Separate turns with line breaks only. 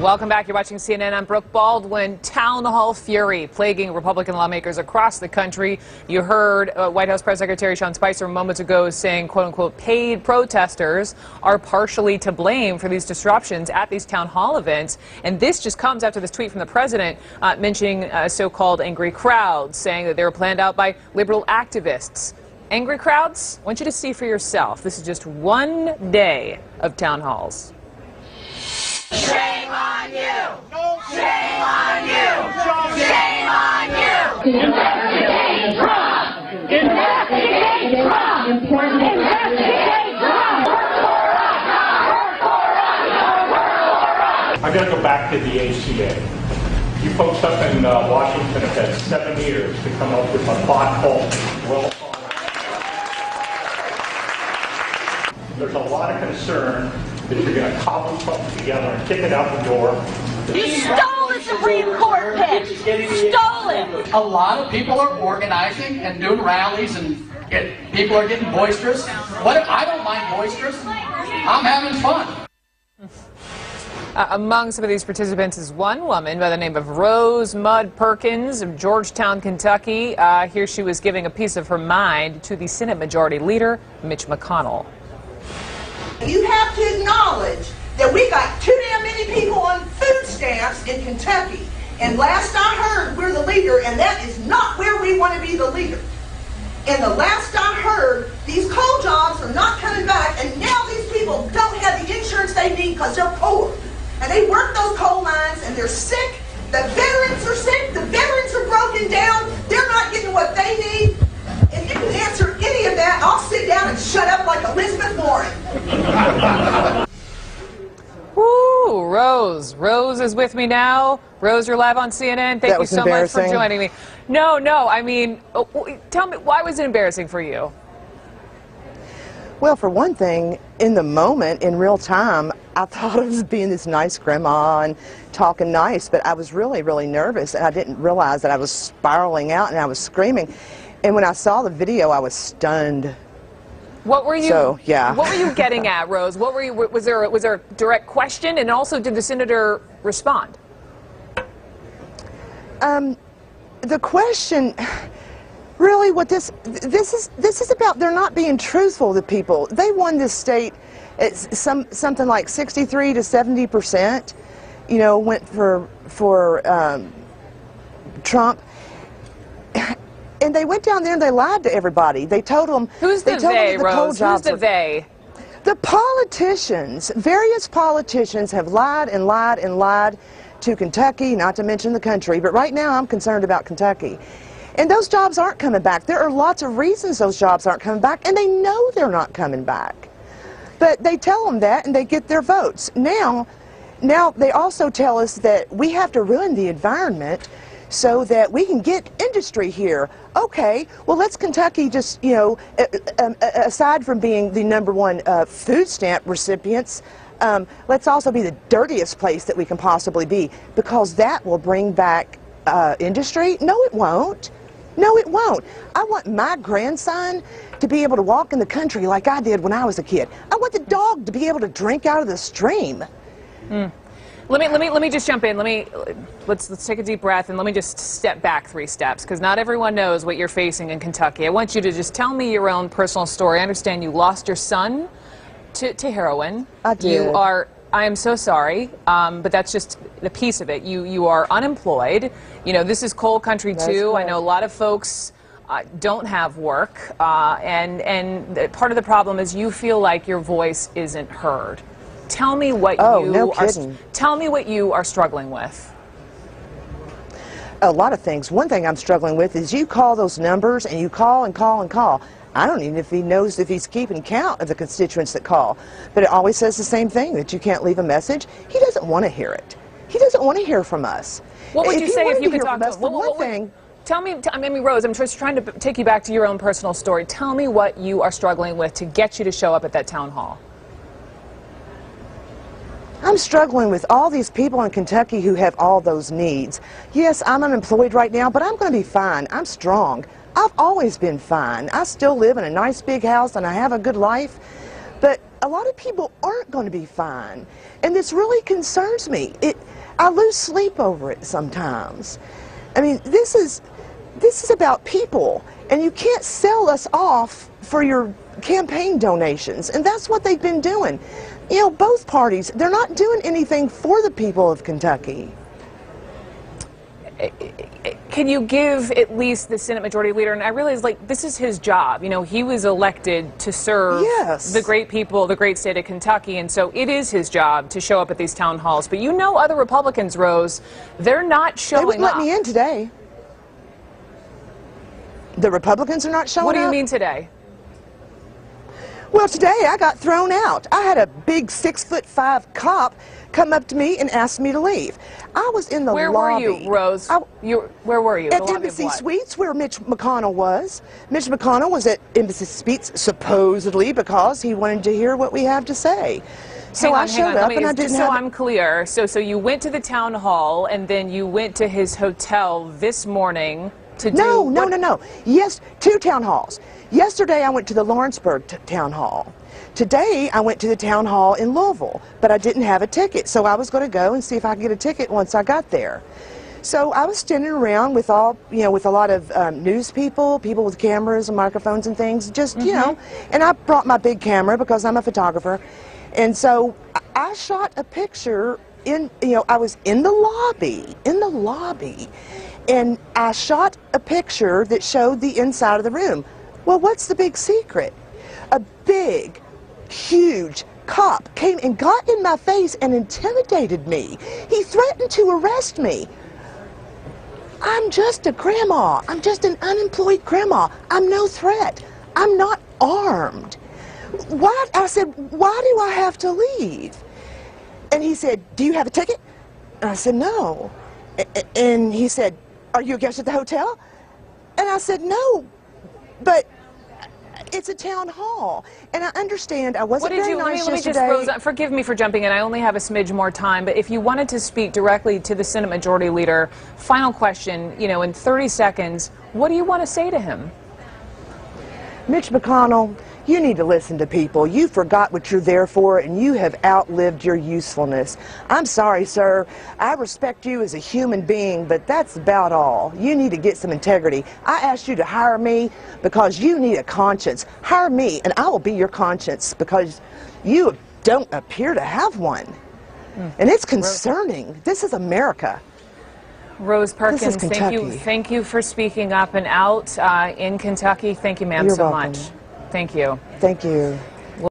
Welcome back. You're watching CNN. I'm Brooke Baldwin. Town hall fury plaguing Republican lawmakers across the country. You heard White House Press Secretary Sean Spicer moments ago saying, quote unquote, paid protesters are partially to blame for these disruptions at these town hall events. And this just comes after this tweet from the president mentioning so-called angry crowds, saying that they were planned out by liberal activists. Angry crowds? I want you to see for yourself. This is just one day of town halls.
Shame on you! Shame on you! Shame on you! Investigate Trump! Investigate Trump! Investigate Trump!
I got to go back to the ACA. You folks up in Washington have had 7 years to come up with a thoughtful, well thought. There's a lot of concern that you're going to cobble something together and kick it out the door.
You stole the Supreme Court pick! Stole it!
A lot of people are organizing and doing rallies, and people are getting boisterous. I don't mind boisterous. I'm having fun.
Among some of these participants is one woman by the name of Rose Mudd Perkins of Georgetown, Kentucky. Here she was giving a piece of her mind to the Senate Majority Leader, Mitch McConnell.
You have to acknowledge that we got too damn many people on food stamps in Kentucky. And last I heard, we're the leader, and that is not where we want to be the leader. And the last I heard, these coal jobs are not coming back, and now these people don't have the insurance they need because they're poor. And they work those coal mines, and they're sick. The veterans are sick. The veterans are broken down. They're not getting what they need. If you can answer any of that, I'll sit down and shut up like Elizabeth Warren.
Woo, Rose. Rose is with me now. Rose, you're live on CNN. Thank you so much for joining me. No, I mean, tell me, why was it embarrassing for you?
Well, for one thing, in the moment, in real time, I thought I was being this nice grandma and talking nice, but I was really, really nervous, and I didn't realize that I was spiraling out and I was screaming. And when I saw the video, I was stunned.
What were you?
So, yeah.
What were you getting at, Rose? What were you? Was there a direct question, and also did the senator respond?
The question, really, what this is about. They're not being truthful to people. They won this state. It's something like 63 to 70%. You know, went for Trump. And they went down there and they lied to everybody. They told them.
Who's the they, Rose? Who's the they?
The politicians. Various politicians have lied and lied and lied to Kentucky, not to mention the country. But right now I'm concerned about Kentucky. And those jobs aren't coming back. There are lots of reasons those jobs aren't coming back, and they know they're not coming back. But they tell them that, and they get their votes. Now they also tell us that we have to ruin the environment so that we can get industry here. Okay, well, let's Kentucky just, you know, aside from being the #1 food stamp recipients, let's also be the dirtiest place that we can possibly be, because that will bring back industry. No, it won't. No, it won't. I want my grandson to be able to walk in the country like I did when I was a kid. I want the dog to be able to drink out of the stream.
Let me just jump in. Let's take a deep breath, and let me just step back 3 steps, because not everyone knows what you're facing in Kentucky. I want you to just tell me your own personal story. I understand you lost your son to heroin.
I did.
I am so sorry, but that's just a piece of it. You are unemployed. You know, this is coal country too. I know a lot of folks don't have work, and part of the problem is you feel like your voice isn't heard. Tell me what tell me what you are struggling with.
A lot of things. One thing I'm struggling with is you call those numbers and you call and call and call. I don't even know if he knows if he's keeping count of the constituents that call. But it always says the same thing, that you can't leave a message. He doesn't want to hear it. He doesn't want to hear from us.
What would you say if you could talk to
him?
Tell me, I mean, Rose, I'm just trying to take you back to your own personal story. Tell me what you are struggling with to get you to show up at that town hall.
I'm struggling with all these people in Kentucky who have all those needs. Yes, I'm unemployed right now, but I'm going to be fine. I'm strong. I've always been fine. I still live in a nice big house and I have a good life. But a lot of people aren't going to be fine. And this really concerns me. I lose sleep over it sometimes. I mean, this is about people, and you can't sell us off for your campaign donations, and that's what they've been doing. You know, both parties, they're not doing anything for the people of Kentucky.
Can you give at least the Senate Majority Leader, and I realize, like, this is his job. You know, he was elected to serve the great people, the great state of Kentucky, and so it is his job to show up at these town halls. But you know other Republicans, Rose, they're not showing up.
They wouldn't let me in today. The Republicans are not showing up?
What do you mean today?
Well, today I got thrown out. I had a big 6'5" cop come up to me and ask me to leave. I was in the lobby.
Where were you, Rose? Where were you?
At Embassy Suites, where Mitch McConnell was. Mitch McConnell was at Embassy Suites supposedly because he wanted to hear what we have to say. So I showed up and I didn't have...
So I'm clear. So you went to the town hall and then you went to his hotel this morning to do...
No. Yes, 2 town halls. Yesterday I went to the Lawrenceburg town hall. Today I went to the town hall in Louisville, but I didn't have a ticket, so I was going to go and see if I could get a ticket once I got there. So I was standing around with with a lot of news people with cameras and microphones and things, just, you know, and I brought my big camera because I'm a photographer. And so I shot a picture I was in the lobby, and I shot a picture that showed the inside of the room. Well, what's the big secret? A big, huge cop came and got in my face and intimidated me. He threatened to arrest me. I'm just a grandma. I'm just an unemployed grandma. I'm no threat. I'm not armed. What? I said, why do I have to leave? And he said, do you have a ticket? And I said, no. And he said, are you a guest at the hotel? And I said, no, but it's a town hall. And I understand I wasn't very nice yesterday.
Rose, forgive me for jumping in. I only have a smidge more time. But if you wanted to speak directly to the Senate Majority Leader, final question, in 30 seconds, what do you want to say to him?
Mitch McConnell, you need to listen to people. You forgot what you're there for, and you have outlived your usefulness. I'm sorry, sir. I respect you as a human being, but that's about all. You need to get some integrity. I asked you to hire me because you need a conscience. Hire me, and I will be your conscience because you don't appear to have one. And it's concerning. This is America.
Rose Perkins, thank you for speaking up and out in Kentucky. Thank you, ma'am, so much. Thank you.
Thank you.